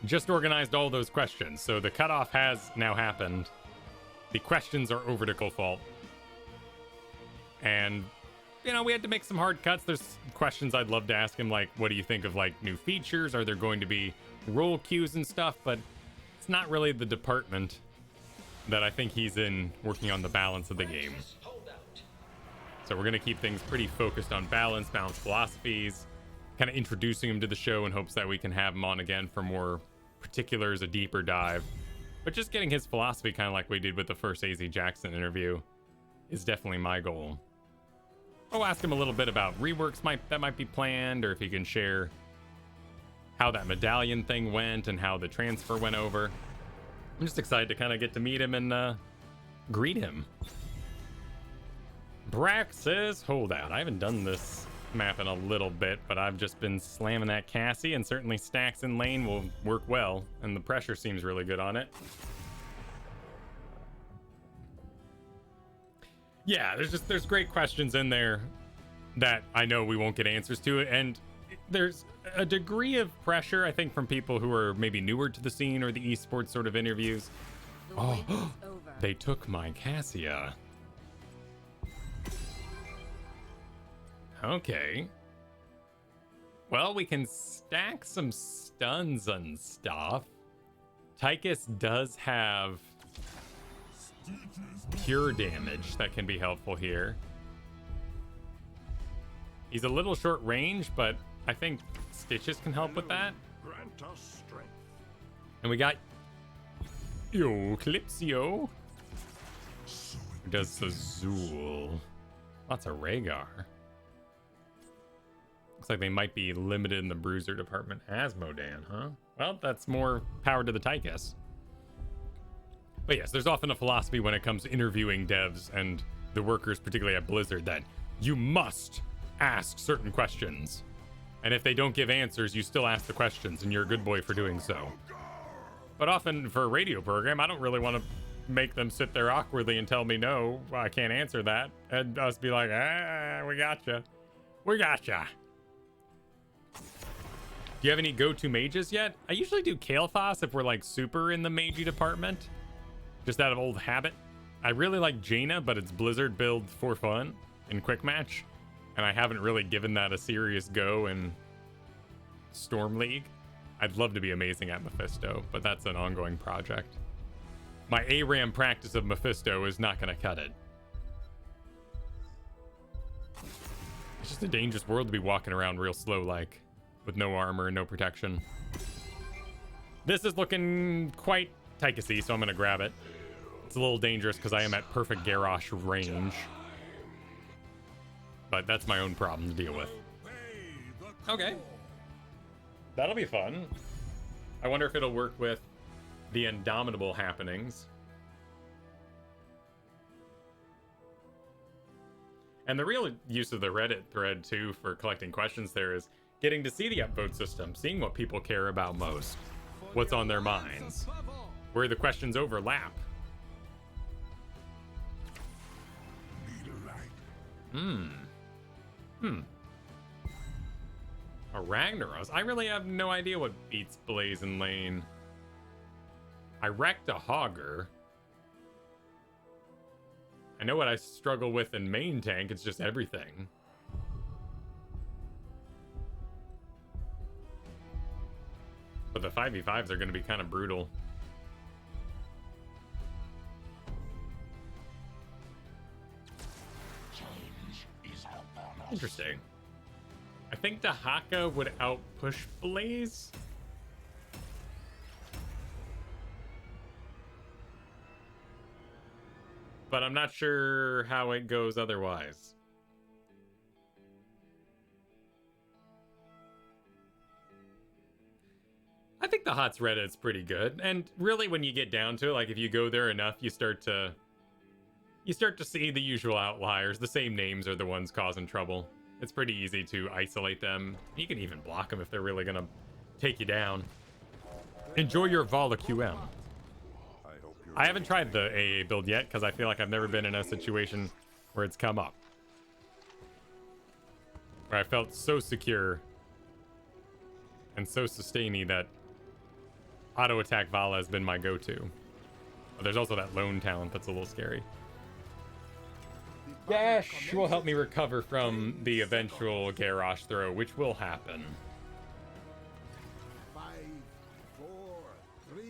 just organized all those questions. So the cutoff has now happened. The questions are over to Default. And, you know, we had to make some hard cuts. There's questions I'd love to ask him, like, what do you think of, like, new features? Are there going to be role queues and stuff? But it's not really the department that I think he's in, working on the balance of the game. So we're going to keep things pretty focused on balanced philosophies, kind of introducing him to the show in hopes that we can have him on again for more particulars, a deeper dive. But just getting his philosophy, kind of like we did with the first AZ Jackson interview, is definitely my goal. I'll ask him a little bit about reworks that might be planned, or if he can share how that medallion thing went and how the transfer went over. I'm just excited to kind of get to meet him and greet him. Brack says Holdout. I haven't done this map in a little bit, but I've just been slamming that Cassie, and certainly stacks in lane will work well, and the pressure seems really good on it. Yeah, there's great questions in there that I know we won't get answers to, and there's a degree of pressure, I think, from people who are maybe newer to the scene or the esports sort of interviews. Oh, they took my Cassia. Okay. Well, we can stack some stuns and stuff. Tychus does have pure damage that can be helpful here. He's a little short range, but I think Stitches can help with that. Grant us strength. And we got Calypsio, who does the Zool. Lots of Rhaegar. Looks like they might be limited in the bruiser department as Modan, huh? Well, that's more power to the Tychus. But yes, there's often a philosophy when it comes to interviewing devs and the workers, particularly at Blizzard, that you must ask certain questions. And if they don't give answers, you still ask the questions, and you're a good boy for doing so. But often for a radio program, I don't really want to make them sit there awkwardly and tell me, no, I can't answer that. And us be like, we gotcha. We gotcha. Do you have any go-to mages yet? I usually do Kel'Thuzad if we're like super in the magey department. Just out of old habit. I really like Jaina, but it's Blizzard build for fun in quick match. And I haven't really given that a serious go in Storm League. I'd love to be amazing at Mephisto, but that's an ongoing project. My ARAM practice of Mephisto is not going to cut it. It's just a dangerous world to be walking around real slow like, with no armor and no protection. This is looking quite Tychusy, so I'm going to grab it. It's a little dangerous because I am at perfect Garrosh range. But that's my own problem to deal with. Okay. That'll be fun. I wonder if it'll work with the Indomitable happenings. And the real use of the Reddit thread, too, for collecting questions there is getting to see the upvote system, seeing what people care about most, what's on their minds, where the questions overlap. A Ragnaros? I really have no idea what beats Blaze in lane. I wrecked a Hogger. I know what I struggle with in main tank, it's just everything. But the 5v5s are going to be kind of brutal. Interesting. I think Dahaka would outpush Blaze. But I'm not sure how it goes otherwise. I think the HOTS Reddit's pretty good. And really, when you get down to it, like if you go there enough, you start to see the usual outliers. The same names are the ones causing trouble. It's pretty easy to isolate them. You can even block them if they're really gonna take you down. Enjoy your Vala QM. I haven't tried the AA build yet because I feel like I've never been in a situation where it's come up. Where I felt so secure and so sustainy that auto attack Vala has been my go-to. But there's also that lone talent that's a little scary. Dash will help me recover from the eventual Garrosh throw, which will happen. 5, 4, 3,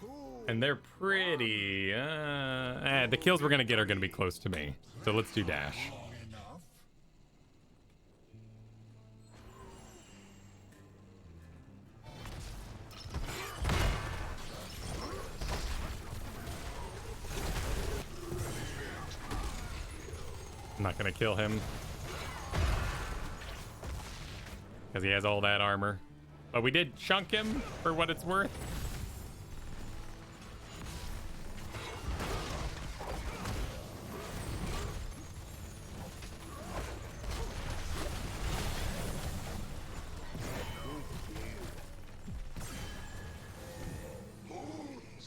2. And they're pretty... the kills we're going to get are going to be close to me. So let's do dash. I'm not going to kill him. Because he has all that armor. But we did chunk him for what it's worth.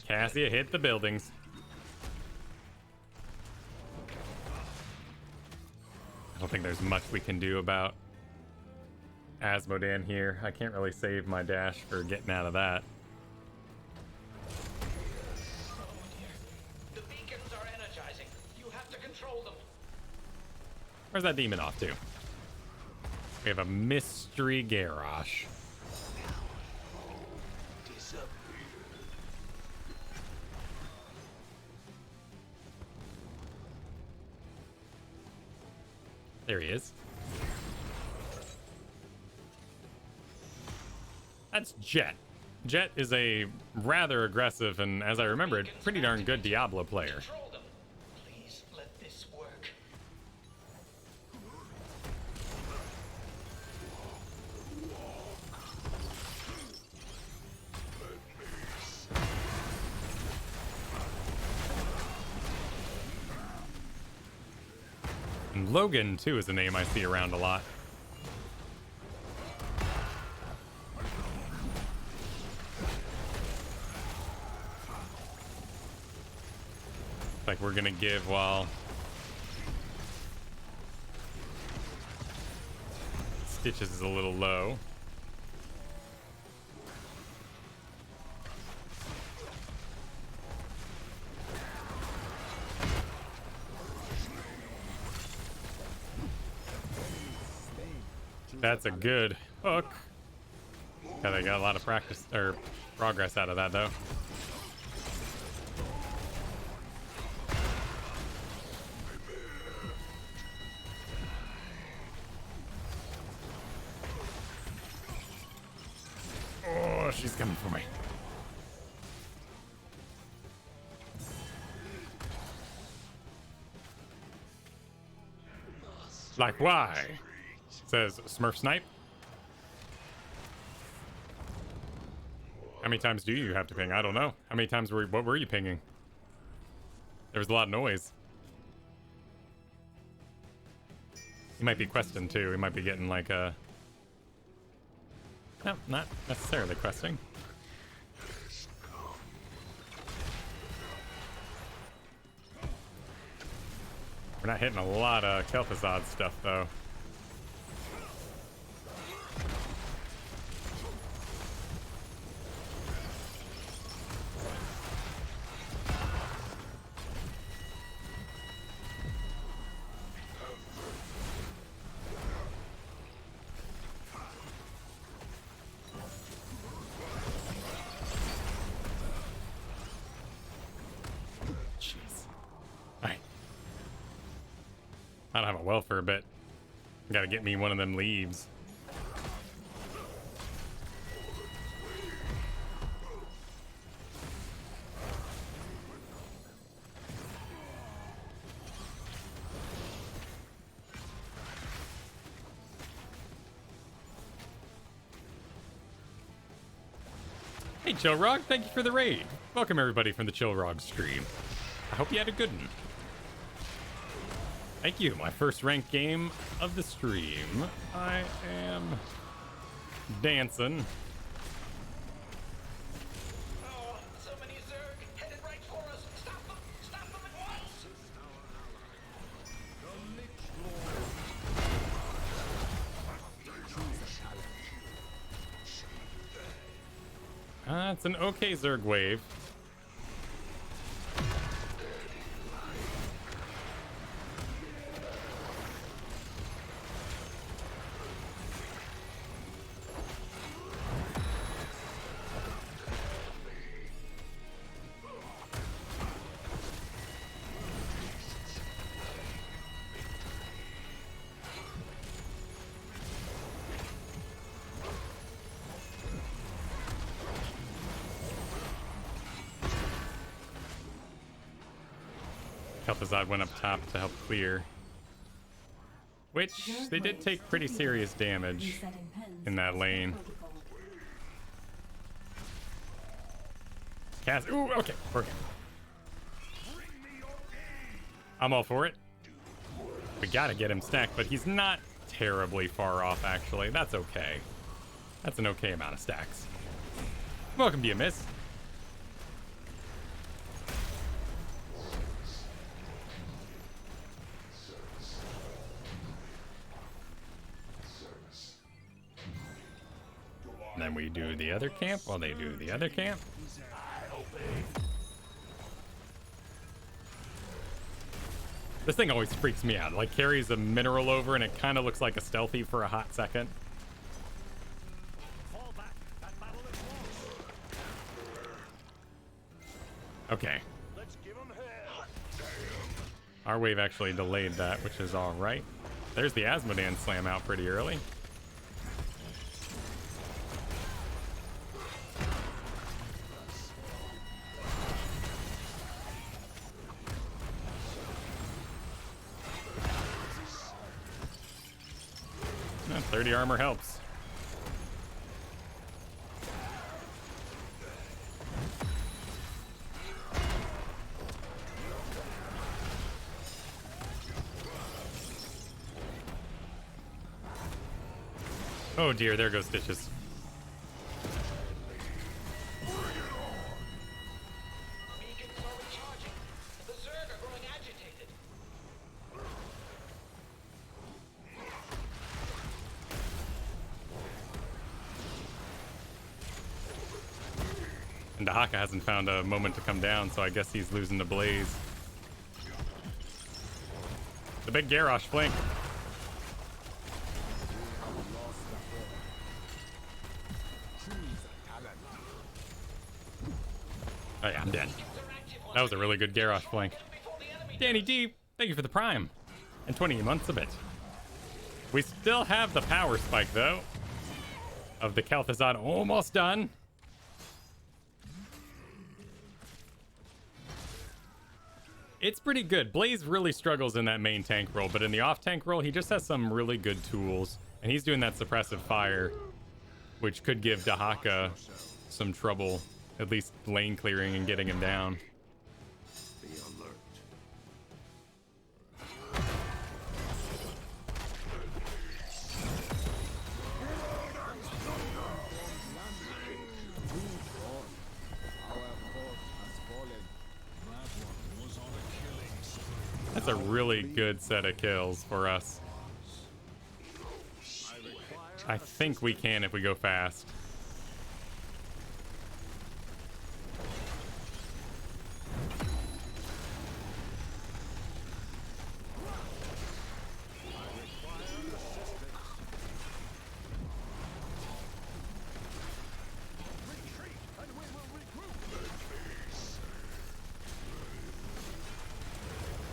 Cassia hit the buildings. I don't think there's much we can do about Asmodan here. I can't really save my dash for getting out of that. The beacons are energizing. You have to control them. Where's that demon off to? We have a mystery Garrosh. There he is. That's Jet. Jet is a rather aggressive and, as I remember it, pretty darn good Diablo player. Control them. Please let this work. And Logan, too, is a name I see around a lot. Like we're gonna give while Stitches is a little low. That's a good hook. Yeah, they got a lot of practice or progress out of that though. Oh, she's coming for me. Like why? Says Smurf Snipe. How many times do you have to ping? I don't know. How many times what were you pinging? There was a lot of noise. He might be questing too. He might be getting like a... No, not necessarily questing. We're not hitting a lot of Kel'Thuzad stuff though. I don't have a well for a bit. Gotta get me one of them leaves. Hey Chillrog, thank you for the raid. Welcome everybody from the Chillrog stream. I hope you had a good one. Thank you, my first ranked game of the stream. I am dancing. Oh, so many Zerg headed right for us. Stop them! Stop them at once! It's an okay Zerg wave. Kel'Thuzad went up top to help clear. Which, they did take pretty serious damage in that lane. Cast. Ooh, okay, we're good. I'm all for it. We gotta get him stacked, but he's not terribly far off, actually. That's okay. That's an okay amount of stacks. Welcome to you, miss. And then we do the other camp while they do the other camp. This thing always freaks me out. Like, carries a mineral over and it kind of looks like a stealthy for a hot second. Okay. Our wave actually delayed that, which is all right. There's the Asmodan slam out pretty early. Yeah, 30 armor helps. Oh dear, there goes Stitches. Beacons are recharging. The Zerg are growing agitated. And Dahaka hasn't found a moment to come down, so I guess he's losing the Blaze. The big Garrosh flank. Oh yeah, I'm dead. That was a really good Garrosh flank. Danny D, thank you for the prime. And 20 months of it. We still have the power spike, though, of the Kel'Thuzad almost done. It's pretty good. Blaze really struggles in that main tank role, but in the off-tank role, he just has some really good tools. And he's doing that suppressive fire, which could give Dahaka some trouble, at least lane clearing and getting him down. Be alert. That's a really good set of kills for us. I think we can if we go fast.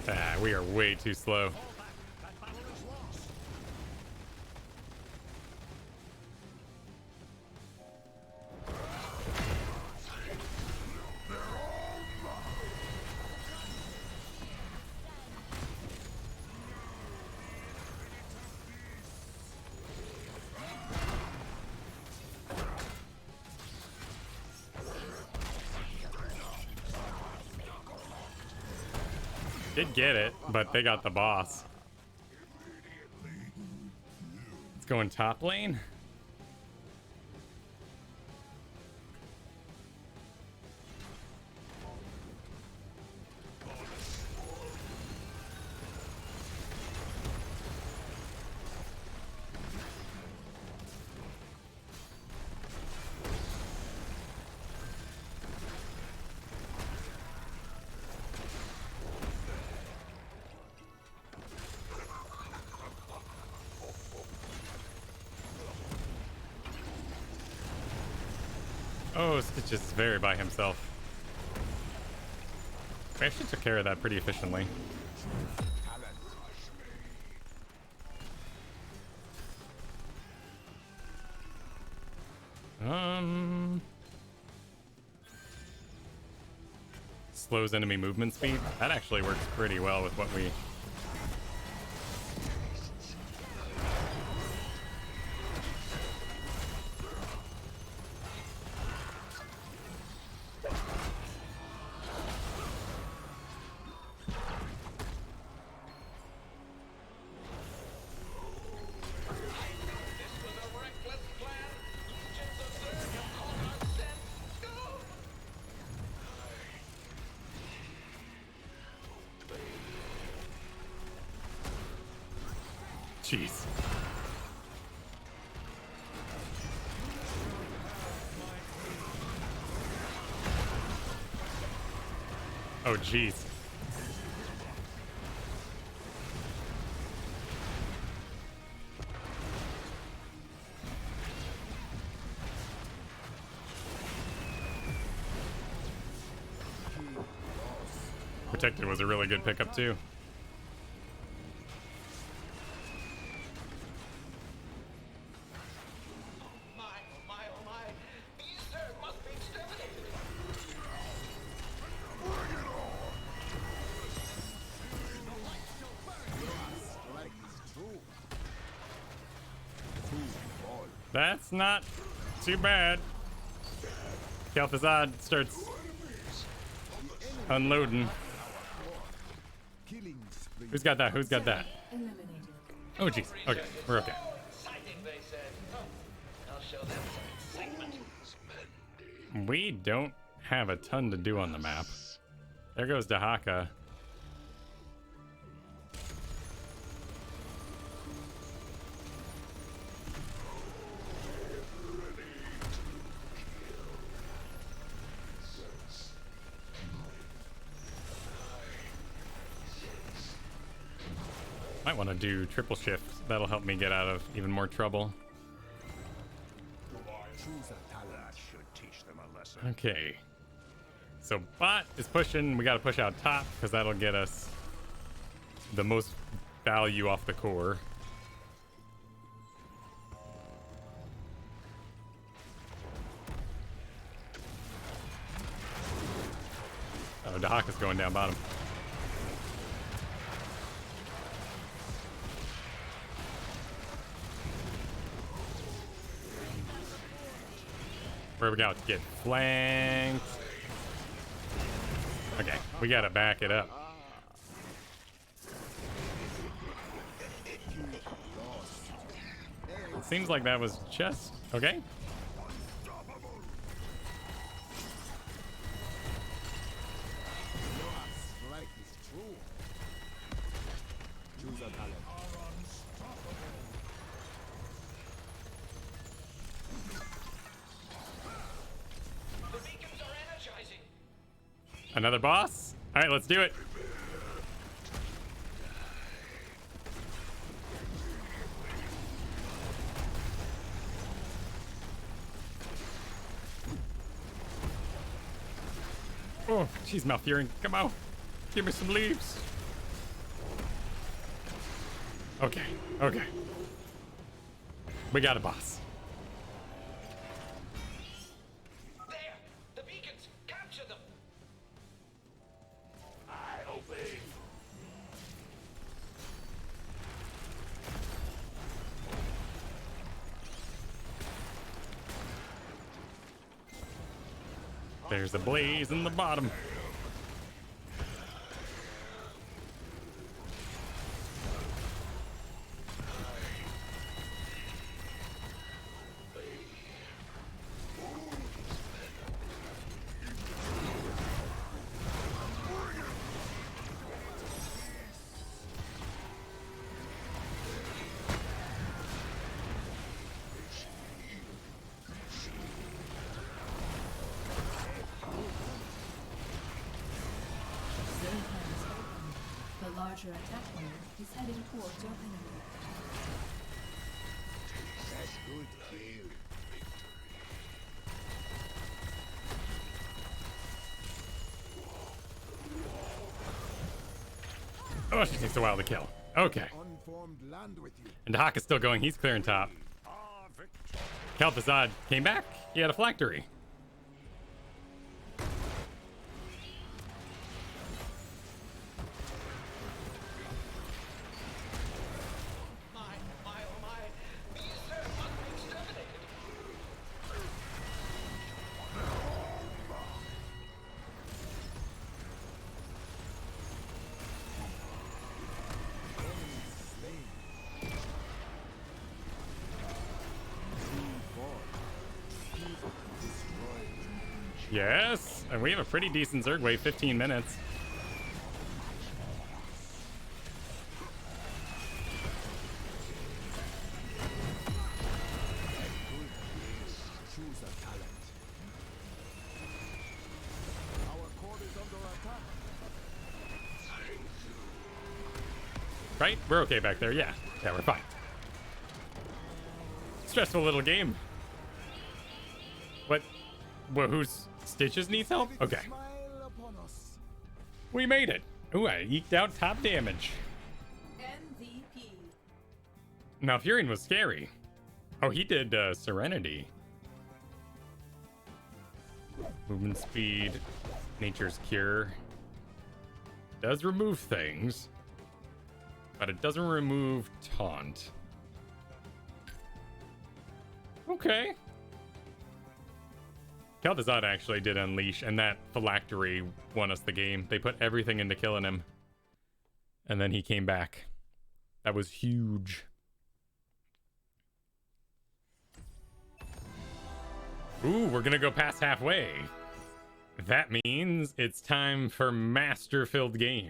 Ah, we are way too slow. Did get it, but they got the boss. Let's go in top lane. Oh, Stitch is very by himself. We actually took care of that pretty efficiently. Slows enemy movement speed. That actually works pretty well with what we... Jeez. Oh, jeez. Protected was a really good pickup, too. That's not too bad. Kel'Thuzad starts unloading. Who's got that? Who's got that? Oh, jeez. Okay, we're okay. We don't have a ton to do on the map. There goes Dahaka. Might want to do triple shift. That'll help me get out of even more trouble. Okay. So bot is pushing. We got to push out top because that'll get us the most value off the core. Oh, Dahaka's going down bottom. Where we got to get flanked. Okay, we gotta back it up. It seems like that was just okay. Another boss? All right, let's do it. Oh, jeez, Malfurion, come out. Give me some leaves. Okay, okay. We got a boss. There! The beacons! Capture them! There's a blaze in the bottom. Larger attack wave is heading towards your enemy. That's good kill. Oh, she takes a while to kill. Okay. Unformed land with you. And Hawk is still going. He's clearing top. Kel'Thuzad came back. He had a phylactery. My, oh my. These Zerg must be exterminated. Yes, and we have a pretty decent Zerg wave, 15 minutes. Choose a talent. Our core is under attack. Right? We're okay back there. Yeah. Yeah, we're fine. Stressful little game. What? Well, who's Stitches needs help? Okay. Smile upon us. We made it. Ooh, I eked out top damage. MVP. Now, Furion was scary. Oh, he did Serenity. Movement speed. Nature's Cure. Does remove things. But it doesn't remove Taunt. Okay. Kel'Thuzad actually did Unleash, and that phylactery won us the game. They put everything into killing him. And then he came back. That was huge. Ooh, we're gonna go past halfway. That means it's time for master-filled game.